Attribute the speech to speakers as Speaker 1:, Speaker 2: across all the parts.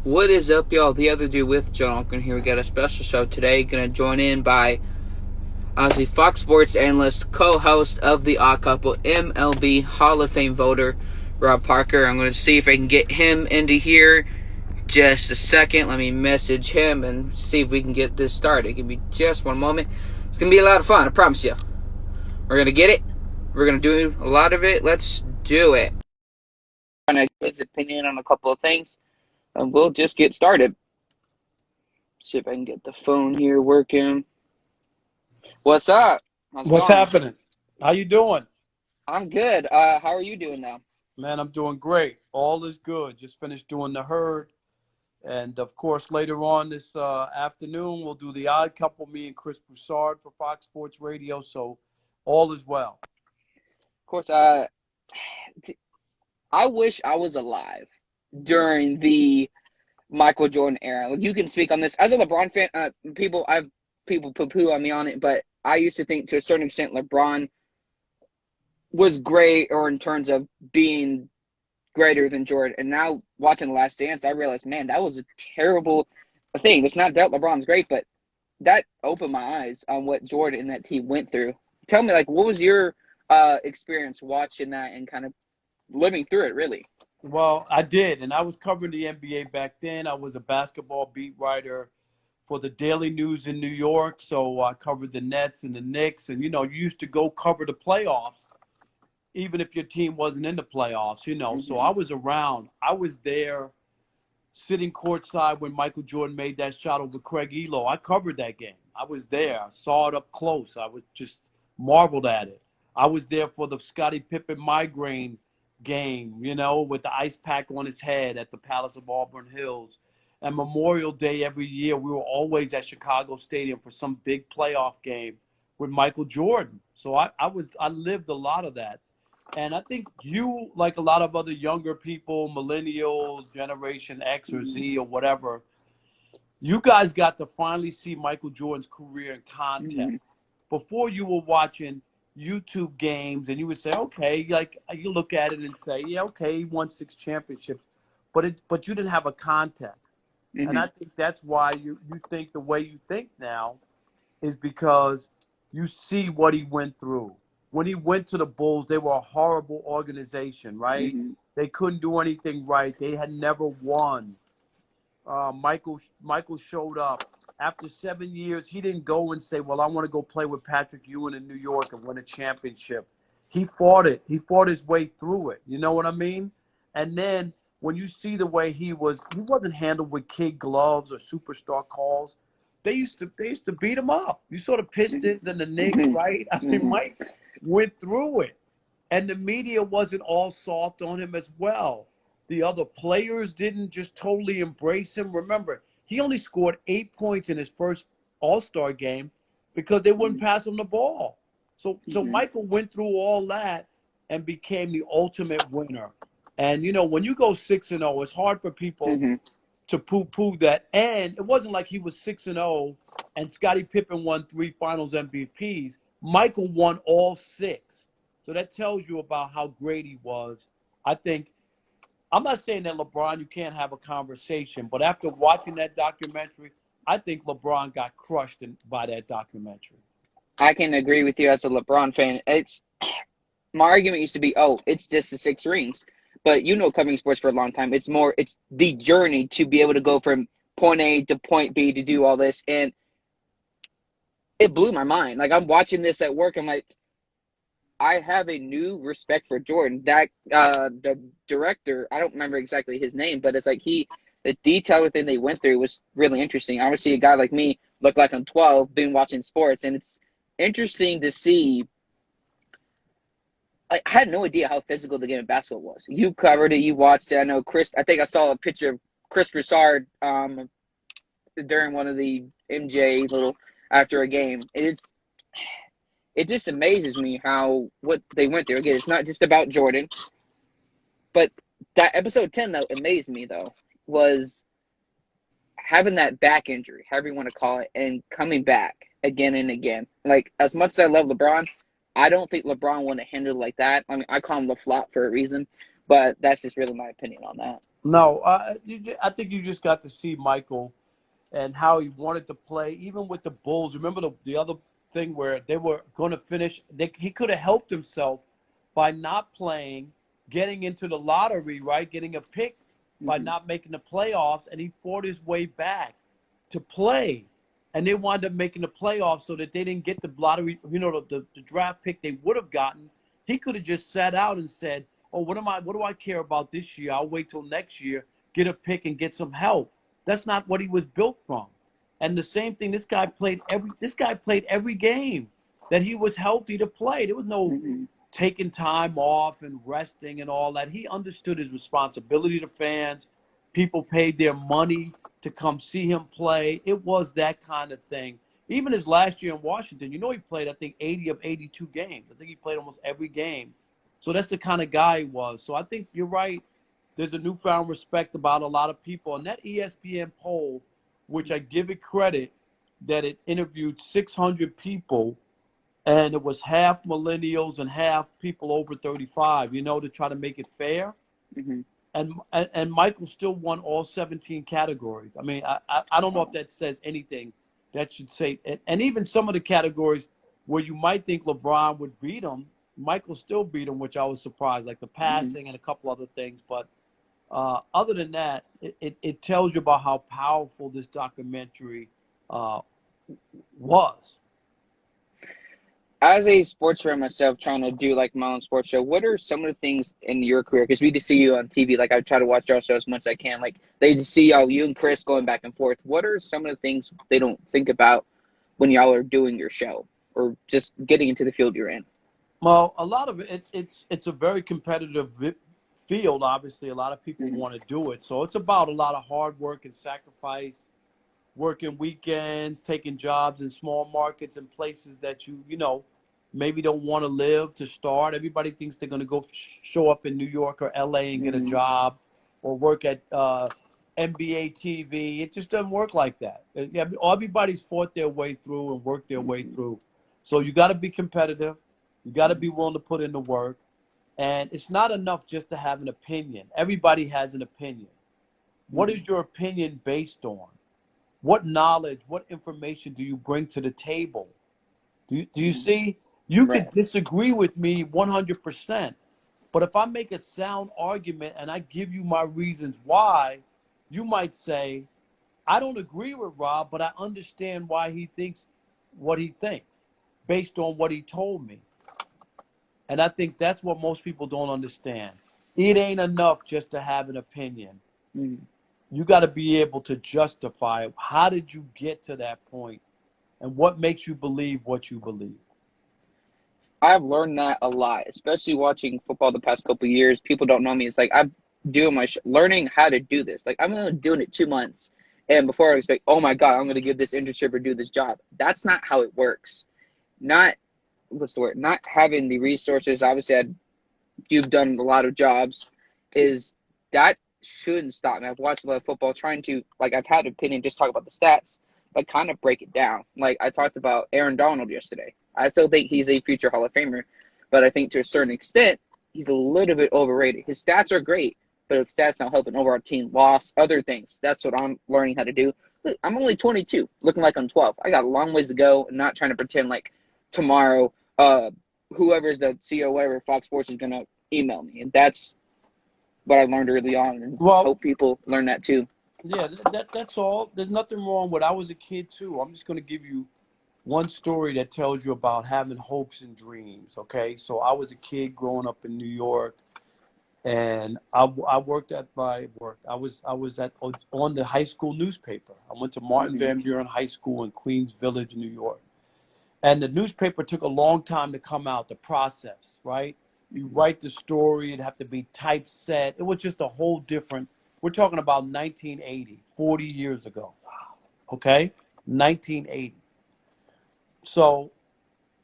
Speaker 1: What is up, y'all? The Other Dude with John Olkin here. We got a special show today. Going to join in by, obviously, Fox Sports analyst, co-host of The Odd Couple, MLB Hall of Fame voter, Rob Parker. I'm going to see if I can get him into here just a second. Let me message him and see if we can get this started. Give me just one moment. It's going to be a lot of fun, I promise you. We're going to get it. We're going to do a lot of it. Let's do it. I'm going to get his opinion on a couple of things. And we'll just get started. See if I can get the phone here working. What's up? How's it
Speaker 2: What's
Speaker 1: going?
Speaker 2: happening? How you doing?
Speaker 1: I'm good. How are you doing now?
Speaker 2: Man, I'm doing great. All is good. Just finished doing the herd. And, of course, later on this afternoon, we'll do the Odd Couple, me and Chris Broussard for Fox Sports Radio. So all is well.
Speaker 1: Of course, I wish I was alive during the Michael Jordan era. Like, you can speak on this. As a LeBron fan, people poo-poo on me on it, but I used to think to a certain extent LeBron was great, or in terms of being greater than Jordan. And now watching The Last Dance, I realized, man, that was a terrible thing. It's not that LeBron's great, but that opened my eyes on what Jordan and that team went through. Tell me, like, what was your experience watching that and kind of living through it, really?
Speaker 2: Well, I did. And I was covering the NBA back then. I was a basketball beat writer for the Daily News in New York. So I covered the Nets and the Knicks. And, you used to go cover the playoffs, even if your team wasn't in the playoffs, So I was around. I was there sitting courtside when Michael Jordan made that shot over Craig Elo. I covered that game. I was there. I saw it up close. I was just marveled at it. I was there for the Scottie Pippen migraine game, with the ice pack on his head at the Palace of Auburn Hills. And Memorial Day every year, we were always at Chicago Stadium for some big playoff game with Michael Jordan. So I lived a lot of that. And I think you, like a lot of other younger people, millennials, Generation X or Z or whatever, you guys got to finally see Michael Jordan's career in context.
Speaker 1: Mm-hmm.
Speaker 2: Before, you were watching YouTube games and you would say, okay, like you look at it and say, yeah, okay, he won 6 championships, but you didn't have a context.
Speaker 1: Mm-hmm.
Speaker 2: And I think that's why you think the way you think now is because you see what he went through. When he went to the Bulls, they were a horrible organization, right?
Speaker 1: Mm-hmm.
Speaker 2: They couldn't do anything right. They had never won. Michael showed up. After 7 years, he didn't go and say, well, I want to go play with Patrick Ewing in New York and win a championship. He fought it. He fought his way through it. You know what I mean? And then when you see the way he wasn't handled with kid gloves or superstar calls. They used to beat him up. You saw the Pistons and the Knicks, right? I mean, Mike went through it. And the media wasn't all soft on him as well. The other players didn't just totally embrace him. Remember, he only scored 8 points in his first All-Star game because they wouldn't pass him the ball. So Michael went through all that and became the ultimate winner. And, when you go 6-0, it's hard for people to poo-poo that. And it wasn't like he was 6-0 and Scottie Pippen won 3 Finals MVPs. Michael won all 6. So that tells you about how great he was. I'm not saying that LeBron, you can't have a conversation, but after watching that documentary, I think LeBron got crushed by that documentary.
Speaker 1: I can agree with you as a LeBron fan. My argument used to be, it's just the 6 rings. But covering sports for a long time, it's the journey to be able to go from point A to point B to do all this. And it blew my mind. Like, I'm watching this at work. I'm like, I have a new respect for Jordan. That the director, I don't remember exactly his name, but it's like the detail within they went through was really interesting. Obviously, a guy like me look like I'm 12, been watching sports, and it's interesting to see. I had no idea how physical the game of basketball was. You covered it, you watched it. I know Chris. I think I saw a picture of Chris Broussard during one of the MJ little after a game. It just amazes me what they went through. Again, it's not just about Jordan. But that episode 10, though, amazed me, though, was having that back injury, however you want to call it, and coming back again and again. Like, as much as I love LeBron, I don't think LeBron would have handled it like that. I mean, I call him LaFlop for a reason, but that's just really my opinion on that.
Speaker 2: No, I think you just got to see Michael and how he wanted to play, even with the Bulls. Remember the other thing where they were going to finish? He could have helped himself by not playing, getting into the lottery, right? Getting a pick by
Speaker 1: Hmm.
Speaker 2: not making the playoffs, and he fought his way back to play. And they wound up making the playoffs so that they didn't get the lottery, the draft pick they would have gotten. He could have just sat out and said, "Oh, what do I care about this year? I'll wait till next year, get a pick and get some help." That's not what he was built from. And the same thing, this guy played every game that he was healthy to play. There was no
Speaker 1: Hmm.
Speaker 2: taking time off and resting and all that. He understood his responsibility to fans. People paid their money to come see him play. It was that kind of thing. Even his last year in Washington, he played, I think, 80 of 82 games. I think he played almost every game. So that's the kind of guy he was. So I think you're right. There's a newfound respect about a lot of people. And that ESPN poll, which I give it credit, that it interviewed 600 people, and it was half millennials and half people over 35, to try to make it fair.
Speaker 1: Hmm.
Speaker 2: And Michael still won all 17 categories. I mean, I don't know if
Speaker 1: Wow.
Speaker 2: that says anything. That should say, and even some of the categories where you might think LeBron would beat him, Michael still beat him, which I was surprised, like the
Speaker 1: Hmm.
Speaker 2: passing and a couple other things. But other than that, it tells you about how powerful this documentary uh, was.
Speaker 1: As a sports fan myself, trying to do like my own sports show, what are some of the things in your career? Because we just see you on TV. Like I try to watch your show as much as I can. Like they just see y'all, you and Chris going back and forth. What are some of the things they don't think about when y'all are doing your show or just getting into the field you're in?
Speaker 2: Well, a lot of it's a very competitive field. Obviously, a lot of people
Speaker 1: Hmm.
Speaker 2: want to do it, so it's about a lot of hard work and sacrifice, working weekends, taking jobs in small markets and places that maybe don't want to live to start. Everybody thinks they're going to go show up in New York or LA and get a
Speaker 1: Hmm.
Speaker 2: job or work at NBA TV. It just doesn't work like that. Yeah, everybody's fought their way through and worked their way
Speaker 1: Hmm.
Speaker 2: through. So you got to be competitive. You got to be willing to put in the work. And it's not enough just to have an opinion. Everybody has an opinion. What
Speaker 1: Hmm.
Speaker 2: is your opinion based on? What knowledge, what information do you bring to the table? Do you
Speaker 1: Hmm.
Speaker 2: see? You could
Speaker 1: Right.
Speaker 2: disagree with me 100%, but if I make a sound argument and I give you my reasons why, you might say, I don't agree with Rob, but I understand why he thinks what he thinks based on what he told me. And I think that's what most people don't understand. It ain't enough just to have an opinion.
Speaker 1: Hmm.
Speaker 2: You got to be able to justify how did you get to that point and what makes you believe what you believe.
Speaker 1: I've learned that a lot, especially watching football the past couple of years. People don't know me. It's like I'm doing learning how to do this. Like I'm only doing it 2 months, and before I was like, oh my god, I'm going to give this internship or do this job. That's not how it works. Not what's the word? Not having the resources. Obviously, you've done a lot of jobs. Is that shouldn't stop me. I've watched a lot of football, trying to like I've had an opinion, just talk about the stats, but kind of break it down. Like I talked about Aaron Donald yesterday. I still think he's a future Hall of Famer, but I think to a certain extent he's a little bit overrated. His stats are great, but his stats not helping over our team loss, other things. That's what I'm learning how to do. Look, I'm only 22, looking like I'm 12. I got a long ways to go, and not trying to pretend like tomorrow, whoever's the CEO, whatever Fox Sports is gonna email me, and that's what I learned early on, and
Speaker 2: Well,
Speaker 1: hope people learn that too.
Speaker 2: yeah, that's all. There's nothing wrong with I was a kid too. I'm just going to give you one story that tells you about having hopes and dreams, okay? So I was a kid growing up in New York, and I worked at my work. I was at on the high school newspaper. I went to Martin
Speaker 1: Hmm.
Speaker 2: Van Buren High School in Queens Village, New York. And the newspaper took a long time to come out, the process, right? You
Speaker 1: Hmm.
Speaker 2: write the story, it'd have to be typeset. It was just a whole different, we're talking about 1980, 40 years ago, okay? 1980. So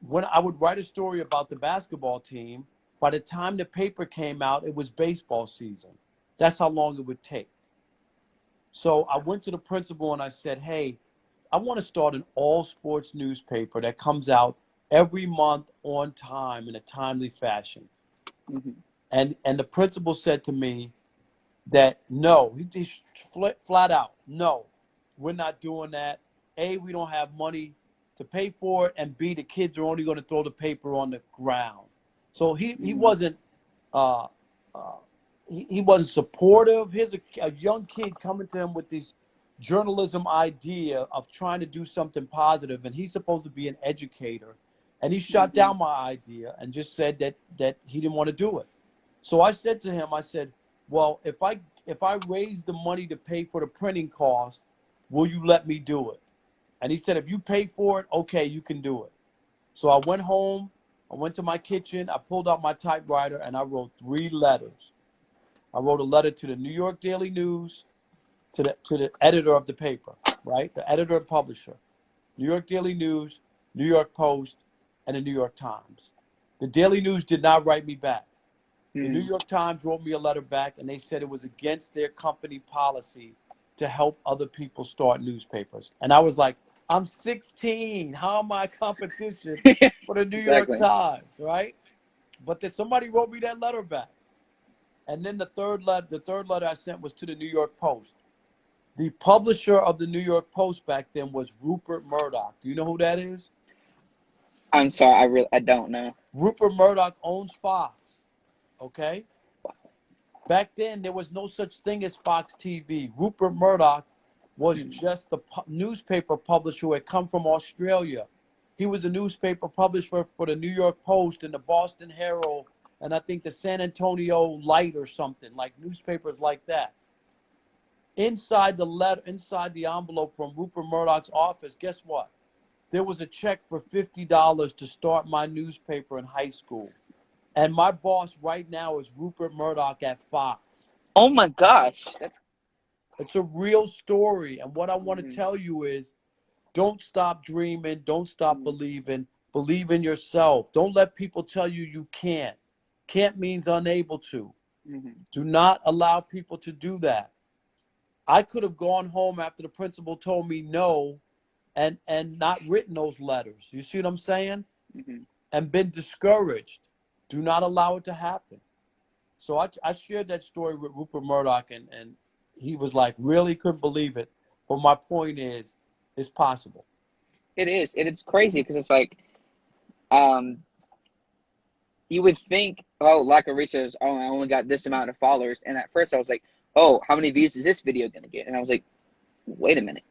Speaker 2: when I would write a story about the basketball team, by the time the paper came out, it was baseball season. That's how long it would take. So I went to the principal and I said, hey, I want to start an all sports newspaper that comes out every month on time in a timely fashion.
Speaker 1: Hmm.
Speaker 2: And the principal said to me, that no, he just flat out, no, we're not doing that. A, we don't have money to pay for it, and B, the kids are only going to throw the paper on the ground. So he
Speaker 1: Mhm.
Speaker 2: wasn't uh, uh, he wasn't supportive. Here's a young kid coming to him with this journalism idea of trying to do something positive, and he's supposed to be an educator, and he shut
Speaker 1: Mhm.
Speaker 2: down my idea and just said that he didn't want to do it. So I said to him, I said, well, if I raise the money to pay for the printing cost, will you let me do it? And he said, if you pay for it, okay, you can do it. So I went home, I went to my kitchen, I pulled out my typewriter, and I wrote 3 letters. I wrote a letter to the New York Daily News, to the editor of the paper, right? The editor and publisher. New York Daily News, New York Post, and the New York Times. The Daily News did not write me back. The New
Speaker 1: Mhm.
Speaker 2: York Times wrote me a letter back, and they said it was against their company policy to help other people start newspapers. And I was like, I'm 16. How am I competition for the New York
Speaker 1: Exactly.
Speaker 2: Times, right? But then somebody wrote me that letter back. And then the third letter I sent was to the New York Post. The publisher of the New York Post back then was Rupert Murdoch. Do you know who that is?
Speaker 1: I'm sorry, I don't know.
Speaker 2: Rupert Murdoch owns Fox. Okay? Back then, there was no such thing as Fox TV. Rupert Murdoch was
Speaker 1: Mhm.
Speaker 2: just the newspaper publisher who had come from Australia. He was a newspaper publisher for the New York Post and the Boston Herald, and I think the San Antonio Light or something, like newspapers like that. Inside the letter, inside the envelope from Rupert Murdoch's office, guess what? There was a check for $50 to start my newspaper in high school. And my boss right now is Rupert Murdoch at Fox.
Speaker 1: Oh my gosh, that's.
Speaker 2: It's a real story. And what I want to
Speaker 1: Mhm.
Speaker 2: tell you is don't stop dreaming. Don't stop
Speaker 1: Mhm.
Speaker 2: believing. Believe in yourself. Don't let people tell you you can't. Can't means unable to.
Speaker 1: Mhm.
Speaker 2: Do not allow people to do that. I could have gone home after the principal told me no and not written those letters. You see what I'm saying?
Speaker 1: Mhm.
Speaker 2: And been discouraged. Do not allow it to happen. So I shared that story with Rupert Murdoch, and he was like, really couldn't believe it. But my point is, it's possible.
Speaker 1: It is. It's crazy because it's like, um, you would think, oh, like a research, oh, I only got this amount of followers, and at first I was like, oh, how many views is this video gonna get? And I was like, wait a minute,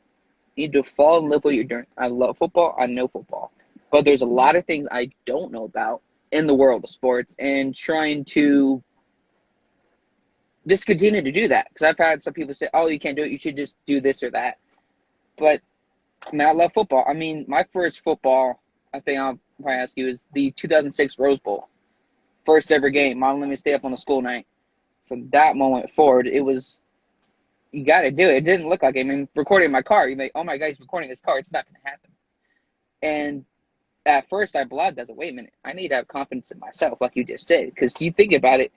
Speaker 1: you need to fall in love with what you're doing. I love football. I know football, but there's a lot of things I don't know about in the world of sports, and trying to just continue to do that because I've had some people say, oh, you can't do it. You should just do this or that. But I mean, I love football. I mean, my first football, I think I'll probably ask you, is the 2006 Rose Bowl. First ever game. Mom let me stay up on the school night. From that moment forward, it was, you got to do it. It didn't look like it. I mean, recording my car, you're like, oh my God, he's recording his car. It's not going to happen. And at first, I blogged. I was like, wait a minute. I need to have confidence in myself, like you just said. Because you think about it,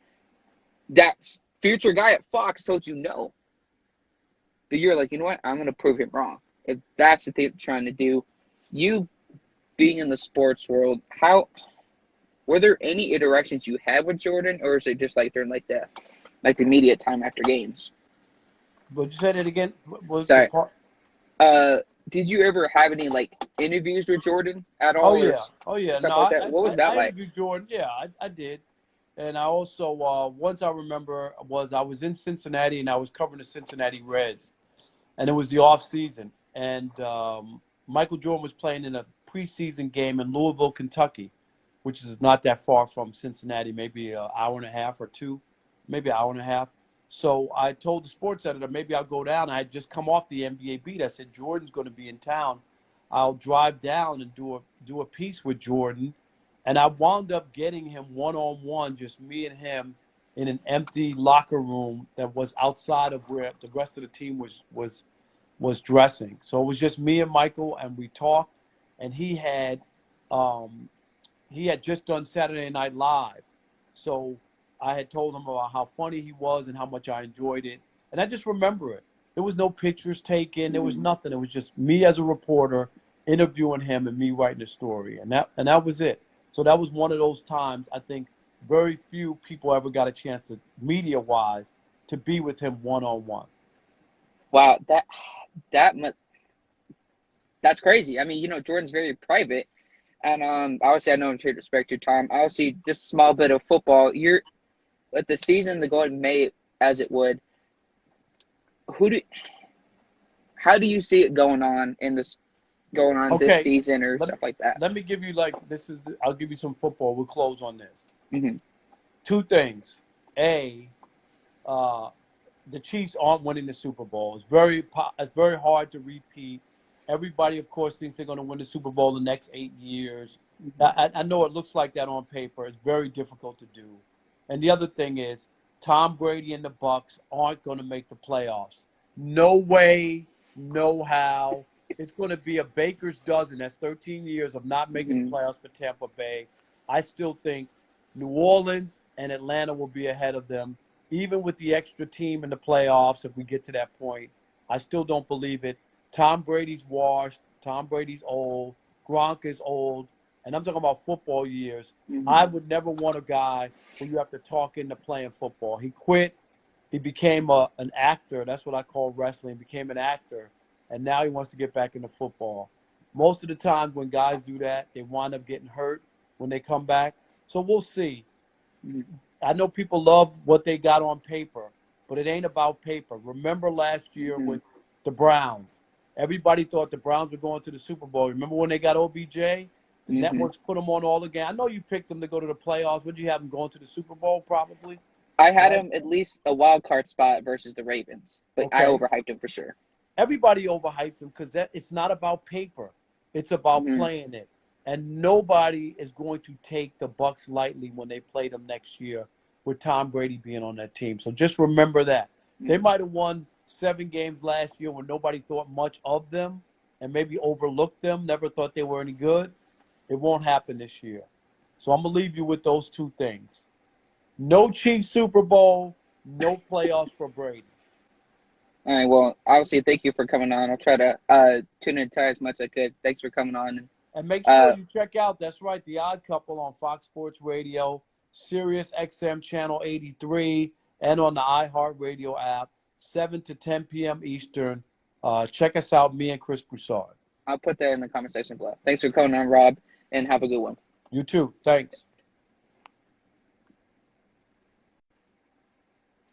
Speaker 1: that future guy at Fox told you no. But you're like, you know what? I'm going to prove him wrong. If that's the thing I'm trying to do, you being in the sports world, how were there any interactions you had with Jordan, or is it just like during like the immediate time after games?
Speaker 2: But you said it again. What was the
Speaker 1: Sorry.
Speaker 2: part?
Speaker 1: Uh, did you ever have any like interviews with Jordan at
Speaker 2: Oh
Speaker 1: all, or
Speaker 2: yeah, oh yeah.
Speaker 1: stuff
Speaker 2: No,
Speaker 1: like that? What was that
Speaker 2: I
Speaker 1: like?
Speaker 2: interviewed Jordan. Yeah, I did. And I also once I remember was I was in Cincinnati and I was covering the Cincinnati Reds, and it was the off season, and Michael Jordan was playing in a preseason game in Louisville, Kentucky, which is not that far from Cincinnati, maybe an hour and a half or two, maybe an hour and a half. So I told the sports editor maybe I'll go down. I had just come off the NBA beat. I said Jordan's going to be in town. I'll drive down and do a piece with Jordan, and I wound up getting him one on one, just me and him, in an empty locker room that was outside of where the rest of the team was dressing. So it was just me and Michael, and we talked. And um, he had just done Saturday Night Live, so I had told him about how funny he was and how much I enjoyed it. And I just remember it. There was no pictures taken. There was
Speaker 1: Mm-hmm.
Speaker 2: nothing. It was just me as a reporter interviewing him and me writing the story, and that was it. So that was one of those times I think very few people ever got a chance to media wise to be with him one-on-one.
Speaker 1: Wow, that's crazy. I mean, Jordan's very private, and obviously I know I'm here to respect your time. Obviously, just a small bit of football. You're let the season to go in May as it would. Who do How do you see it going on this
Speaker 2: Okay,
Speaker 1: season or
Speaker 2: let,
Speaker 1: stuff like that?
Speaker 2: let me give you I'll give you some football. We'll close on this.
Speaker 1: Hmm.
Speaker 2: Two things. A, uh, the Chiefs aren't winning the Super Bowl. It's very hard to repeat. Everybody, of course, thinks they're going to win the Super Bowl the next 8 years. I know it looks like that on paper. It's very difficult to do. And the other thing is, Tom Brady and the Bucks aren't going to make the playoffs. No way, no how. It's going to be a baker's dozen. That's 13 years of not making the
Speaker 1: Hmm.
Speaker 2: playoffs for Tampa Bay. I still think New Orleans and Atlanta will be ahead of them. Even with the extra team in the playoffs, if we get to that point, I still don't believe it. Tom Brady's washed. Tom Brady's old. Gronk is old. And I'm talking about football years. I
Speaker 1: Hmm.
Speaker 2: would never want a guy who you have to talk into playing football. He quit. He became an actor. That's what I call wrestling. Became an actor. And now he wants to get back into football. Most of the time when guys do that, they wind up getting hurt when they come back. So we'll see.
Speaker 1: Hmm.
Speaker 2: I know people love what they got on paper, but it ain't about paper. Remember last year
Speaker 1: Hmm.
Speaker 2: with the Browns? Everybody thought the Browns were going to the Super Bowl. Remember when they got OBJ? The
Speaker 1: Hmm.
Speaker 2: networks put them on all again. I know you picked them to go to the playoffs. Would you have them going to the Super Bowl probably?
Speaker 1: I had
Speaker 2: Right?
Speaker 1: him at least a wild card spot versus the Ravens, but I
Speaker 2: Okay.
Speaker 1: overhyped him for sure.
Speaker 2: Everybody overhyped them because it's not about paper. It's about
Speaker 1: Hmm.
Speaker 2: playing it. And nobody is going to take the Bucks lightly when they play them next year with Tom Brady being on that team. So just remember that. They
Speaker 1: Hmm.
Speaker 2: might have won 7 games last year when nobody thought much of them and maybe overlooked them, never thought they were any good. It won't happen this year. So I'm going to leave you with those two things. No Chiefs Super Bowl, no playoffs for Brady.
Speaker 1: All right. Well, obviously, thank you for coming on. I'll try to tune in as much as I could. Thanks for coming on.
Speaker 2: And make sure
Speaker 1: Uh,
Speaker 2: you check out, that's right, The Odd Couple on Fox Sports Radio, Sirius XM Channel 83, and on the iHeartRadio app, 7 to 10 p.m. Eastern. Check us out, me and Chris Broussard.
Speaker 1: I'll put that in the conversation below. Thanks for coming on, Rob, and have a good one.
Speaker 2: You too. Thanks.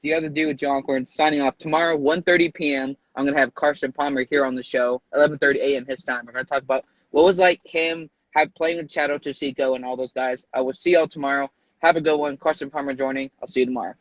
Speaker 1: The other dude, John Corn, signing off tomorrow, 1:30 p.m. I'm gonna have Carson Palmer here on the show, 11:30 a.m. his time. We're gonna talk about what was like him playing with Chad Ochocinco and all those guys. I will see y'all tomorrow. Have a good one. Carson Palmer joining. I'll see you tomorrow.